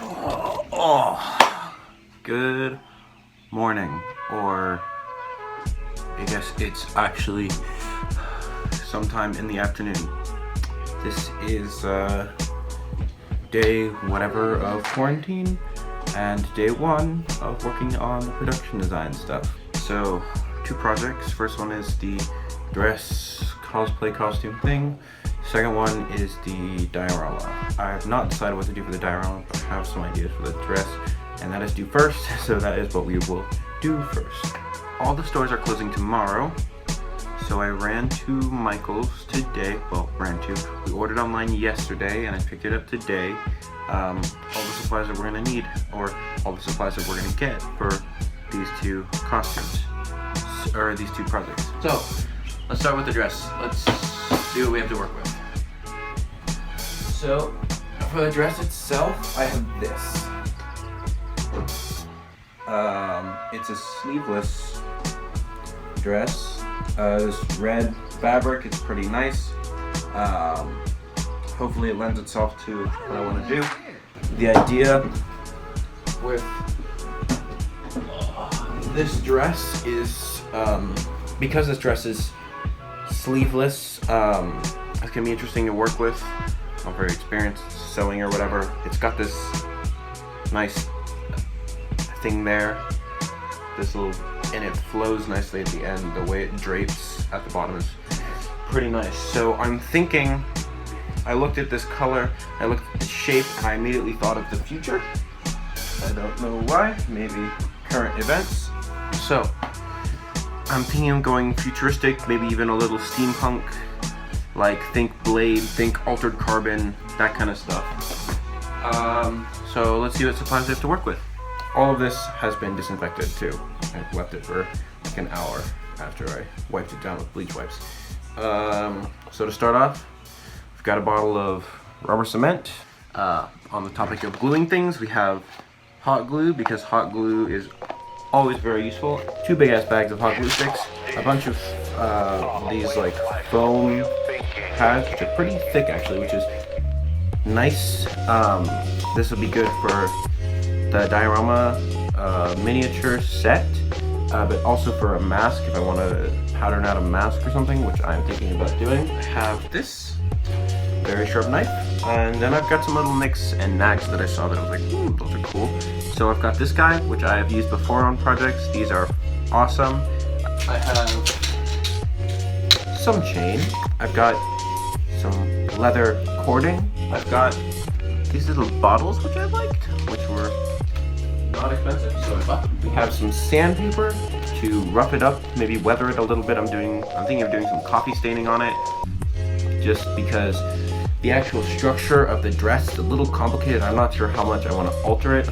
Oh, good morning, or I guess it's actually sometime in the afternoon. This is day whatever of quarantine and day one of working on the production design stuff. So, two projects. First one is the dress cosplay costume thing. Second one is the diorama. I have not decided what to do for the diorama, but I have some ideas for the dress, and that is due first, so that is what we will do first. All the stores are closing tomorrow, so I ran to Michael's today. We ordered online yesterday, and I picked it up today. All the supplies that we're gonna need, or all the supplies that we're gonna get for these two costumes, or these two projects. So, let's start with the dress. Let's see what we have to work with. So, for the dress itself, I have this. It's a sleeveless dress. This red fabric, it's pretty nice. Hopefully it lends itself to what I want to do. The idea with this dress is, because this dress is sleeveless, it's gonna be interesting to work with. I'm very experienced sewing or whatever. It's got this nice thing there, and it flows nicely at the end. The way it drapes at the bottom is pretty nice. So I'm thinking, I looked at this color, I looked at the shape, and I immediately thought of the future. I don't know why, maybe current events. So I'm thinking of going futuristic, maybe even a little steampunk, like think Blade, think Altered Carbon, that kind of stuff. So let's see what supplies I have to work with. All of this has been disinfected too. I left it for like an hour after I wiped it down with bleach wipes. So to start off, we've got a bottle of rubber cement. On the topic of gluing things, we have hot glue, because hot glue is always very useful. 2 big ass bags of hot glue sticks, a bunch of these like foam pads, which are pretty thick actually, which is nice. This will be good for the diorama miniature set, but also for a mask if I want to pattern out a mask or something, which I'm thinking about doing. I have this very sharp knife, and then I've got some little nicks and knacks that I saw that I was like, those are cool. So I've got this guy, which I have used before on projects. These are awesome. I have some chain. I've got some leather cording. I've got these little bottles, which I liked, which were not expensive, so I bought them. We have some sandpaper to rough it up, maybe weather it a little bit. I'm thinking of doing some coffee staining on it, just because the actual structure of the dress is a little complicated. I'm not sure how much I want to alter it,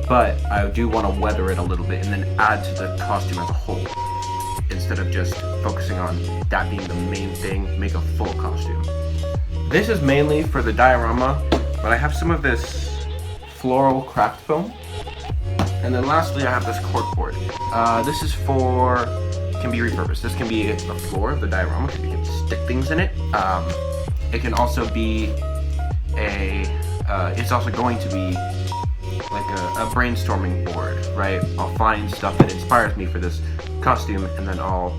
but I do want to weather it a little bit and then add to the costume as a whole, instead of just focusing on that being the main thing, make a full costume. This is mainly for the diorama, but I have some of this floral craft foam. And then lastly, I have this corkboard. This is can be repurposed. This can be the floor of the diorama, because you can stick things in it. It can also be it's also going to be like a brainstorming board, right? I'll find stuff that inspires me for this costume, and then I'll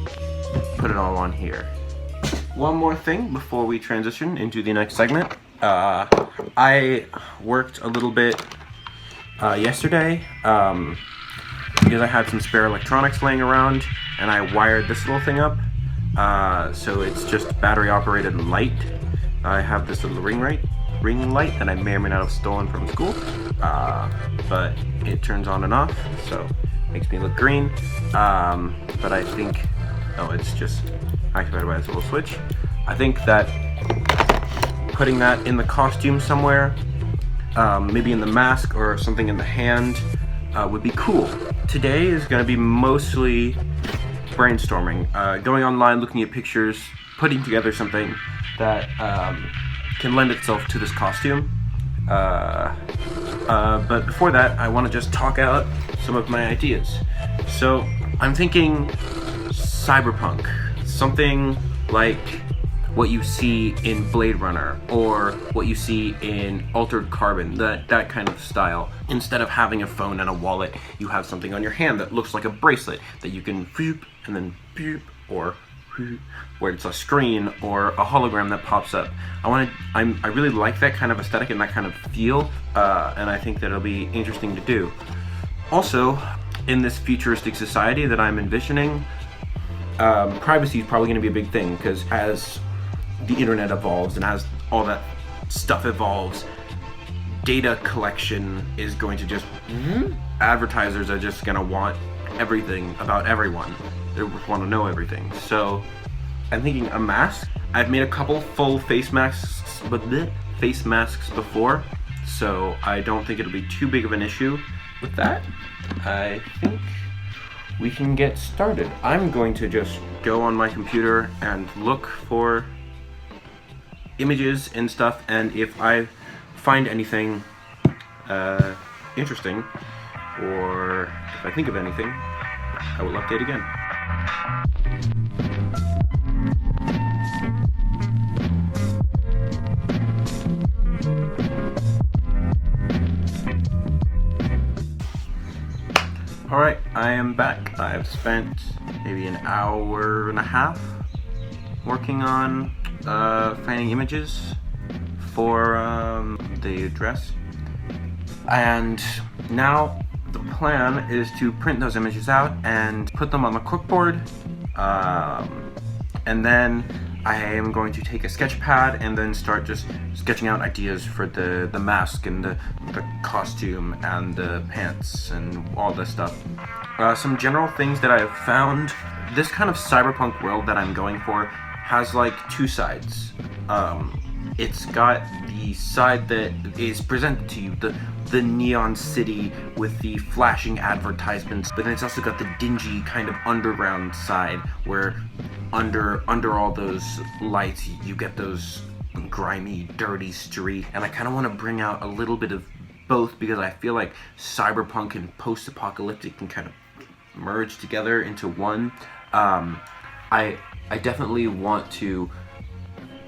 put it all on here. One more thing before we transition into the next segment. I worked a little bit yesterday, because I had some spare electronics laying around, and I wired this little thing up. So it's just battery operated light. I have this little ring light that I may or may not have stolen from school, but it turns on and off, so makes me look green. But I think, it's just activated by this little switch. I think that putting that in the costume somewhere, maybe in the mask or something in the hand, would be cool. Today is going to be mostly brainstorming, going online, looking at pictures, putting together something that can lend itself to this costume. But before that, I want to just talk out some of my ideas. So I'm thinking cyberpunk, something like what you see in Blade Runner or what you see in Altered Carbon, that kind of style. Instead of having a phone and a wallet, you have something on your hand that looks like a bracelet that you can and then or where it's a screen or a hologram that pops up. I really like that kind of aesthetic and that kind of feel, and I think that it'll be interesting to do. Also, in this futuristic society that I'm envisioning, privacy is probably going to be a big thing, because as the internet evolves and as all that stuff evolves, data collection is going to just advertisers are just going to want everything about everyone. They want to know everything. So I'm thinking a mask. I've made a couple full face masks before, so I don't think it'll be too big of an issue with that. I think we can get started. I'm going to just go on my computer and look for images and stuff, and if I find anything interesting, or if I think of anything, I will update again. Alright, I am back. I've spent maybe an hour and a half working on finding images for the address. And now the plan is to print those images out and put them on the corkboard. And then I am going to take a sketch pad and then start just sketching out ideas for the mask and the costume and the pants and all this stuff. Some general things that I have found. This kind of cyberpunk world that I'm going for has like two sides. It's got the side that is presented to you, the neon city with the flashing advertisements, but then it's also got the dingy kind of underground side where under all those lights you get those grimy, dirty street. And I kind of want to bring out a little bit of both, because I feel like cyberpunk and post-apocalyptic can kind of merge together into one. I definitely want to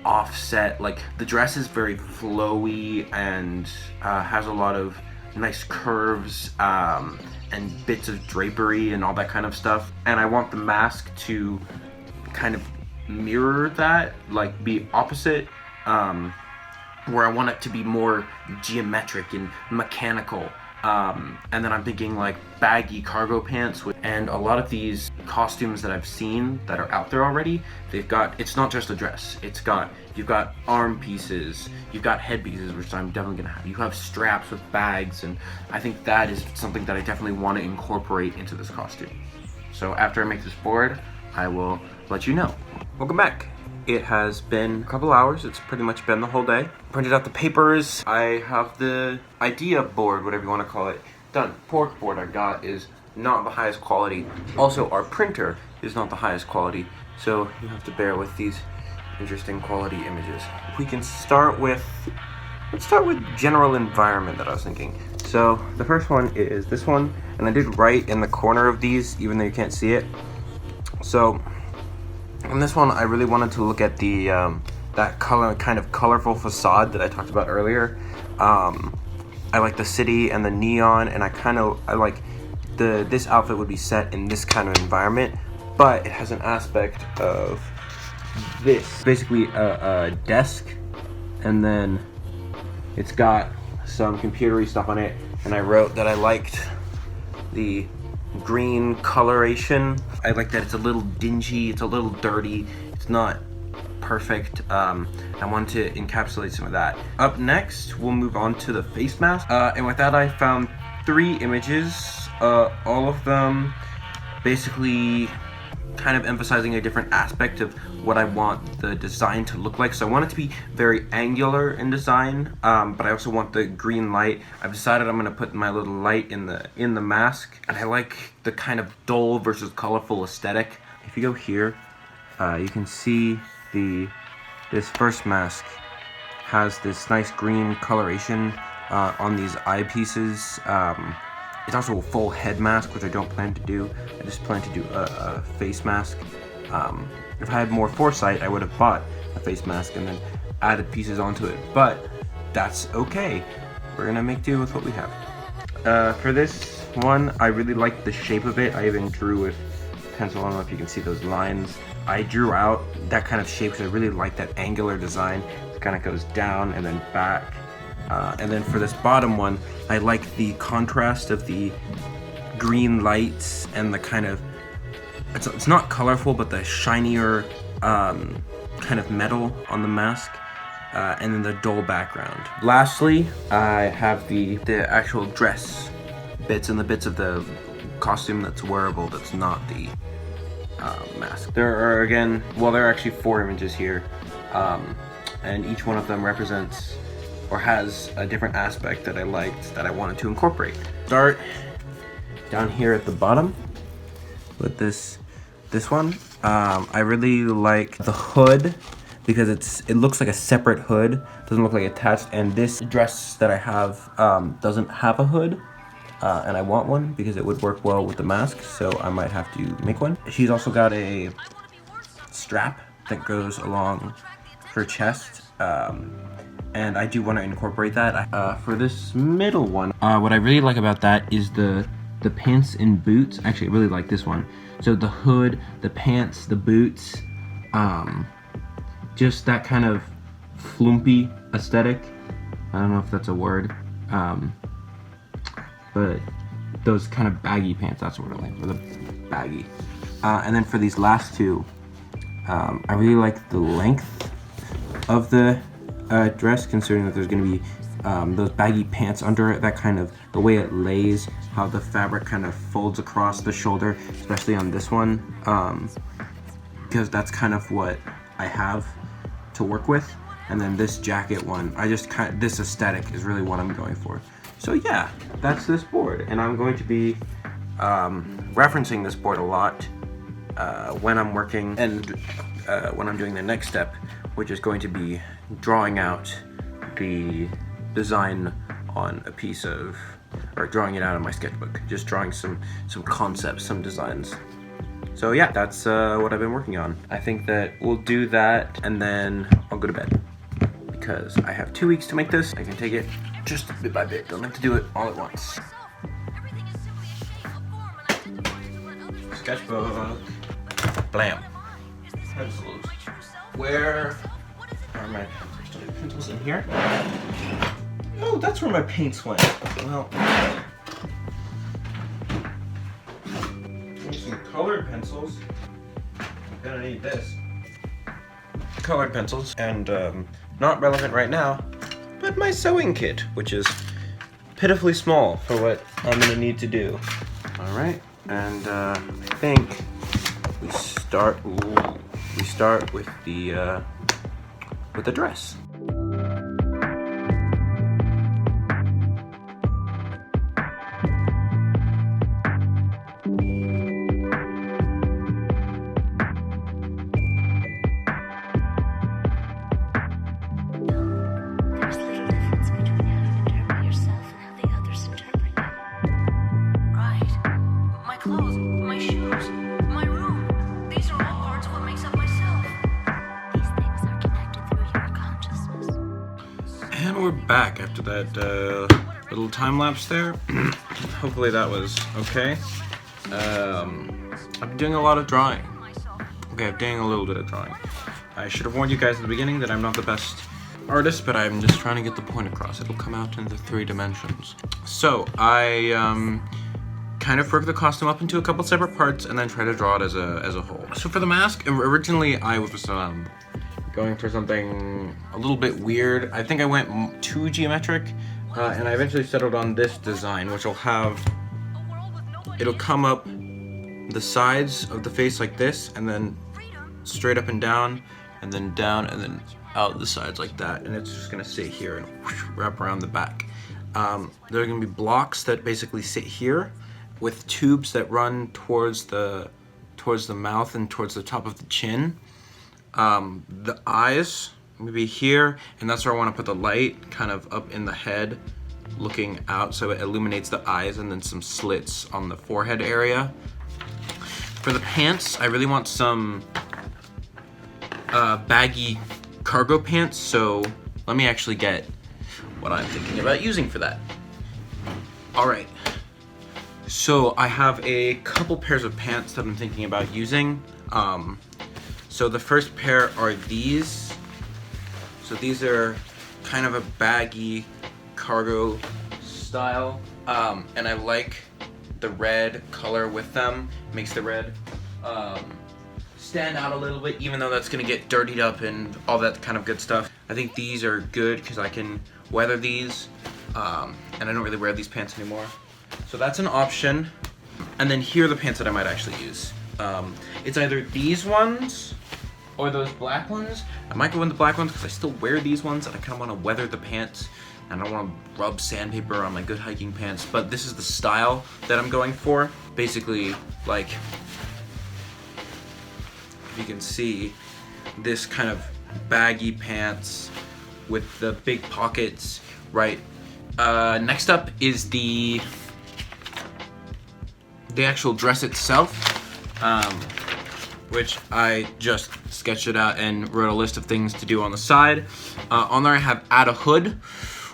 offset, like, the dress is very flowy and has a lot of nice curves and bits of drapery and all that kind of stuff, and I want the mask to kind of mirror that, like be opposite, where I want it to be more geometric and mechanical. And then I'm thinking like baggy cargo pants and a lot of these costumes that I've seen that are out there already, it's not just a dress, you've got arm pieces, you've got head pieces, which I'm definitely gonna have, you have straps with bags, and I think that is something that I definitely want to incorporate into this costume. So after I make this board, I will let you know. Welcome back. It has been a couple hours. It's pretty much been the whole day. Printed out the papers. I have the idea board, whatever you want to call it, done. Pork board I got is not the highest quality. Also, our printer is not the highest quality, so you have to bear with these interesting quality images. We can start with, let's start with general environment that I was thinking. So the first one is this one, and I did write in the corner of these, even though you can't see it. So in this one, I really wanted to look at the that kind of colorful facade that I talked about earlier. I like the city and the neon, and I like this outfit would be set in this kind of environment, but it has an aspect of this. Basically a desk, and then it's got some computery stuff on it, and I wrote that I liked the green coloration. I like that it's a little dingy, it's a little dirty, it's not perfect. I want to encapsulate some of that. Up next, we'll move on to the face mask. And with that, I found 3 images, all of them basically kind of emphasizing a different aspect of what I want the design to look like. So I want it to be very angular in design, but I also want the green light. I've decided I'm going to put my little light in the mask, and I like the kind of dull versus colorful aesthetic. If you go here, you can see this first mask has this nice green coloration on these eyepieces. It's also a full head mask, which I don't plan to do. I just plan to do a face mask. If I had more foresight, I would have bought a face mask and then added pieces onto it, but that's okay. We're gonna make do with what we have. For this one, I really like the shape of it. I even drew with pencil. I don't know if you can see those lines. I drew out that kind of shape because I really like that angular design. It kind of goes down and then back. And then for this bottom one, I like the contrast of the green lights and the kind of, it's not colorful, but the shinier kind of metal on the mask. And then the dull background. Lastly, I have the actual dress bits and the bits of the costume that's wearable that's not the mask. There are, again, well, there are actually 4 images here, and each one of them represents or has a different aspect that I liked that I wanted to incorporate. Start down here at the bottom with this one. I really like the hood, because it looks like a separate hood, doesn't look like attached, and this dress that I have doesn't have a hood, and I want one because it would work well with the mask, so I might have to make one. She's also got a strap that goes along her chest, and I do want to incorporate that. For this middle one, what I really like about that is the pants and boots. Actually, I really like this one. So the hood, the pants, the boots, just that kind of flumpy aesthetic. I don't know if that's a word, but those kind of baggy pants, that's what I like, for the baggy. And then for these last two, I really like the length of the dress, considering that there's gonna be those baggy pants under it, that kind of, the way it lays, how the fabric kind of folds across the shoulder, especially on this one, because that's kind of what I have to work with. And then this jacket one, this aesthetic is really what I'm going for. So yeah, that's this board, and I'm going to be referencing this board a lot when I'm working and when I'm doing the next step, which is going to be drawing out the design on a piece of, or drawing it out of my sketchbook, just drawing some concepts, some designs. So yeah, that's what I've been working on. I think that we'll do that and then I'll go to bed, because I have 2 weeks to make this. I can take it just bit by bit, don't have to do it all at once. Sketchbook. Blam. Pencils. Where are my pencils? Do I have pencils in here? Oh, that's where my paints went. Well, some colored pencils. I'm gonna need this. Colored pencils, and not relevant right now, but my sewing kit, which is pitifully small for what I'm gonna need to do. All right, and I think we start with the dress. And we're back after that little time lapse there. Hopefully that was okay. I'm doing a lot of drawing. Okay, I'm doing a little bit of drawing. I should have warned you guys at the beginning that I'm not the best artist, but I'm just trying to get the point across. It'll come out in the 3 dimensions. So I kind of broke the costume up into a couple separate parts and then try to draw it as a whole. So for the mask, originally I was going for something a little bit weird. I think I went too geometric, and I eventually settled on this design, which will have, it'll come up the sides of the face like this, and then straight up and down, and then down, and then out the sides like that, and it's just gonna sit here and whoosh, wrap around the back. There are gonna be blocks that basically sit here, with tubes that run towards the mouth and towards the top of the chin. The eyes maybe here, and that's where I want to put the light, kind of up in the head, looking out, so it illuminates the eyes, and then some slits on the forehead area. For the pants, I really want some baggy cargo pants, so let me actually get what I'm thinking about using for that. All right, so I have a couple pairs of pants that I'm thinking about using. So the first pair are these. So these are kind of a baggy cargo style, and I like the red color with them. Makes the red stand out a little bit, even though that's gonna get dirtied up and all that kind of good stuff. I think these are good because I can weather these, and I don't really wear these pants anymore. So that's an option. And then here are the pants that I might actually use. It's either these ones or those black ones. I might go in the black ones because I still wear these ones and I kind of want to weather the pants and I don't want to rub sandpaper on my good hiking pants. But this is the style that I'm going for. Basically, like, if you can see, this kind of baggy pants with the big pockets, right? Next up is the actual dress itself, which I just sketched it out and wrote a list of things to do on the side. On there I have add a hood,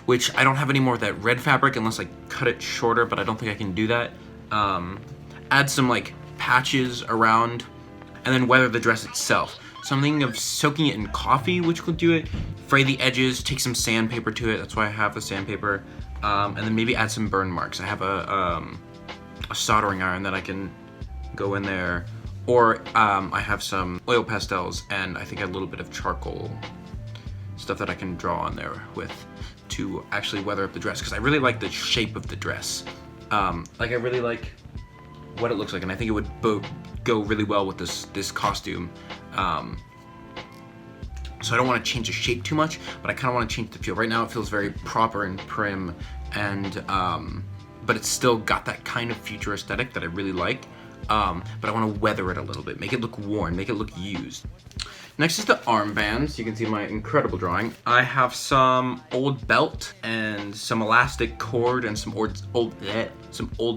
which I don't have any more of that red fabric unless I cut it shorter, but I don't think I can do that. Add some like patches around, and then weather the dress itself. So I'm thinking of soaking it in coffee, which could do it. Fray the edges, take some sandpaper to it. That's why I have the sandpaper. And then maybe add some burn marks. I have a soldering iron that I can go in there. Or I have some oil pastels and I think a little bit of charcoal stuff that I can draw on there with to actually weather up the dress, because I really like the shape of the dress. Like I really like what it looks like, and I think it would go really well with this costume. So I don't want to change the shape too much, but I kind of want to change the feel. Right now it feels very proper and prim, and but it's still got that kind of future aesthetic that I really like. But I want to weather it a little bit, make it look worn, make it look used. Next is the armbands. You can see my incredible drawing. I have some old belt and some elastic cord and some old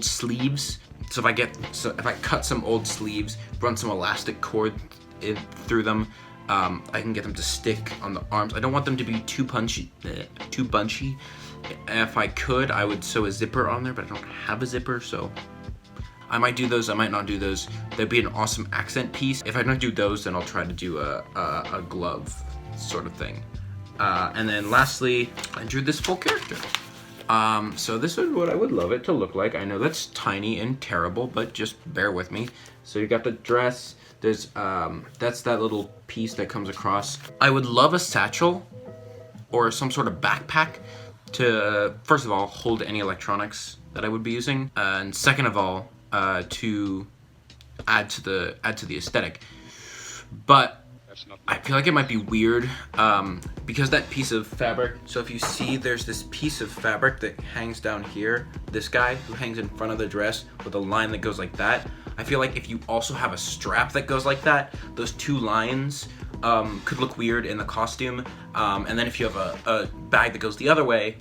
sleeves. So if I cut some old sleeves, run some elastic cord through them, I can get them to stick on the arms. I don't want them to be too punchy, too bunchy. If I could, I would sew a zipper on there, but I don't have a zipper, so I might do those, I might not do those. That'd be an awesome accent piece. If I don't do those, then I'll try to do a glove sort of thing. And then lastly, I drew this full character. So this is what I would love it to look like. I know that's tiny and terrible, but just bear with me. So you got the dress, there's, that's that little piece that comes across. I would love a satchel or some sort of backpack to, first of all, hold any electronics that I would be using. And second of all, to add to the aesthetic. But I feel like it might be weird because that piece of fabric, so if you see there's this piece of fabric that hangs down here, this guy who hangs in front of the dress with a line that goes like that, I feel like if you also have a strap that goes like that, those two lines could look weird in the costume. And then if you have a bag that goes the other way,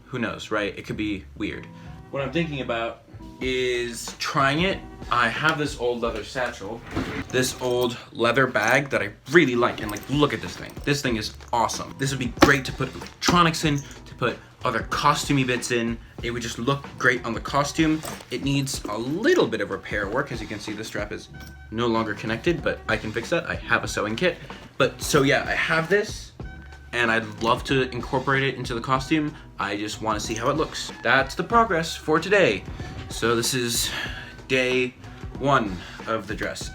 who knows, right? It could be weird. What I'm thinking about is trying it. I have this old leather satchel, this old leather bag that I really like, and like, look at this thing. This thing is awesome. This would be great to put electronics in, to put other costumey bits in. It would just look great on the costume. It needs a little bit of repair work. As you can see, the strap is no longer connected, but I can fix that. I have a sewing kit. But so yeah, I have this, and I'd love to incorporate it into the costume. I just want to see how it looks. That's the progress for today. So this is day 1 of the dress,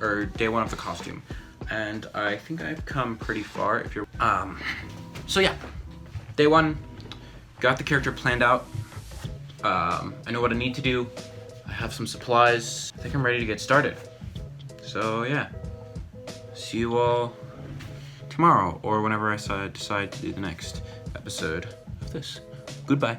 or day 1 of the costume. And I think I've come pretty far if you're, so yeah, day 1, got the character planned out. I know what I need to do. I have some supplies. I think I'm ready to get started. So yeah, see you all tomorrow or whenever I decide to do the next episode of this. Goodbye.